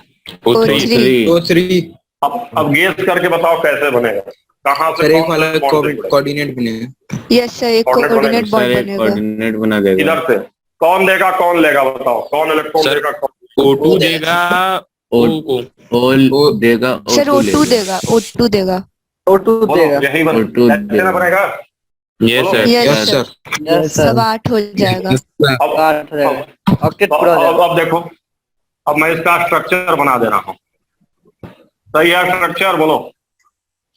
O3 O3 अब गेस करके बताओ कैसे बनेगा, कहाँ से सर एक कौन वाला सा bond जुड़ेगा? कोऑर्डिनेट बनेगा। यस सर एक Coordinate कोऑर्डिनेट सर बॉन्ड एक बनेगा। कोऑर्डिनेट बना देगा। इधर से कौन देगा कौन लेगा, बताओ कौन इलेक्ट्रॉन सर, देगा कौन? O2 देगा O को। O देगा सर O2 O2 देगा O2 देगा बोलो, यही O2 कैसे ना बनेगा? Yes sir. यस सर सब 8 हो जाएगा। अब देखो, अब मैं इसका स्ट्रक्चर बना दे रहा हूँ। सही है स्ट्रक्चर, बोलो।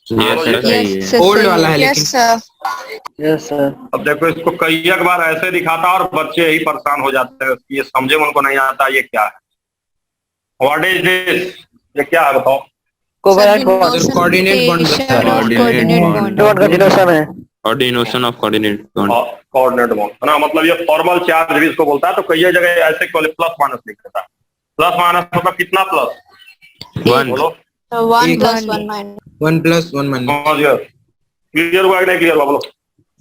यस सर सही है। यस सर ओल्ड वाला है यस लेकिन। सर अब देखो इसको कई एक बार ऐसे दिखाता और बच्चे ही परेशान हो जाते हैं, ये समझे उनको नहीं आता ये क्या है। What is this? ये क्या है बताओ? Coordinate bond coordinate bond coordination of coordinate bond. Coordinate bond है ना, मतलब ये फॉर्मल चार्ज भी इसको बोलता है। तो कई जगह ऐसे प्लस माइनस लिख देता है। प्लस माइनस मतलब कितना प्लस? 1 बोलो। 1 + 1 - 1 + 1 माइनस। समझ गए? क्लियर हुआ कि नहीं क्लियर हुआ, बोलो।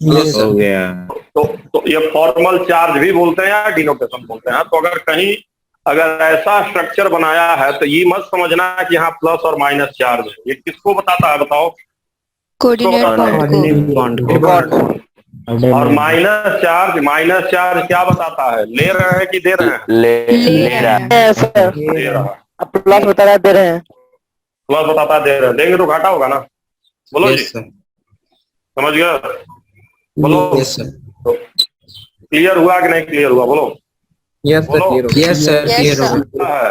यस हो सर। गया। तो ये फॉर्मल चार्ज भी बोलते हैं या डिनोटेशन बोलते हैं। तो अगर कहीं अगर ऐसा स्ट्रक्चर बनाया है तो ये मत समझना कि यहाँ प्लस और माइनस चार्ज है। ये किसको बताता है बताओ? कोऑर्डिनेट बॉन्ड को। और माइनस चार्ज क्या बताता है? ले रहे हैं कि दे रहे हैं? ले रहा है। दे रहा है। प्लस बता रहा दे रहे हैं। प्लस बताता है दे रहे हैं। देंगे तो घाटा होगा ना, बोलो जी। Yes sir. समझ गए? बोलो। Yes sir. तो क्लियर हुआ कि नहीं क्लियर हुआ, बोलो। यस सर बोलो। यस सर क्लियर हो गया।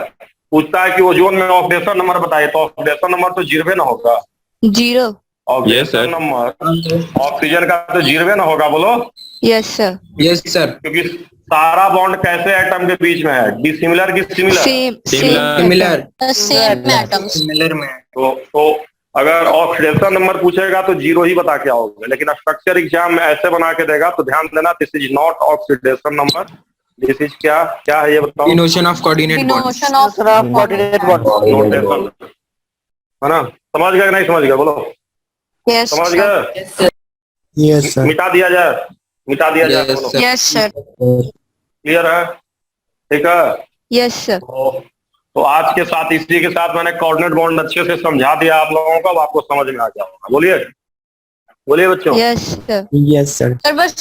पूछता है कि ओजोन में ऑक्सीडेशन नंबर बताइए, तो ऑक्सीडेशन नंबर तो 0 ना होगा। 0 ऑक्सीडेशन नंबर ऑक्सीजन का तो 0 ना होगा, बोलो। Yes sir yes sir. क्योंकि सारा बॉन्ड कैसे एटम के बीच में है, डिसिमिलर की similar. Same similar same atoms. Similar में। तो अगर ऑक्सीडेशन नंबर पूछेगा तो 0 ही बता के आओगे, लेकिन स्ट्रक्चर एग्जाम में ऐसे बना के देगा तो ध्यान देना, this is not oxidation number, this is क्या है ये बताओ? Notion of coordinate bond. Notion of coordinate bond. Notation है ना। समझ गए कि नहीं समझ गए, बोलो। यस समझ गए? Yes sir. मिटा दिया जाए, Yes, बोलो। sir. यस सर क्लियर है? ठीक है। यस सर तो आज के साथ इसी के साथ मैंने कोऑर्डिनेट बॉन्ड अच्छे से समझा दिया आप लोगों को। अब आपको समझ में आ गया होगा। बोलिए बच्चों। Yes sir yes sir. Sir बस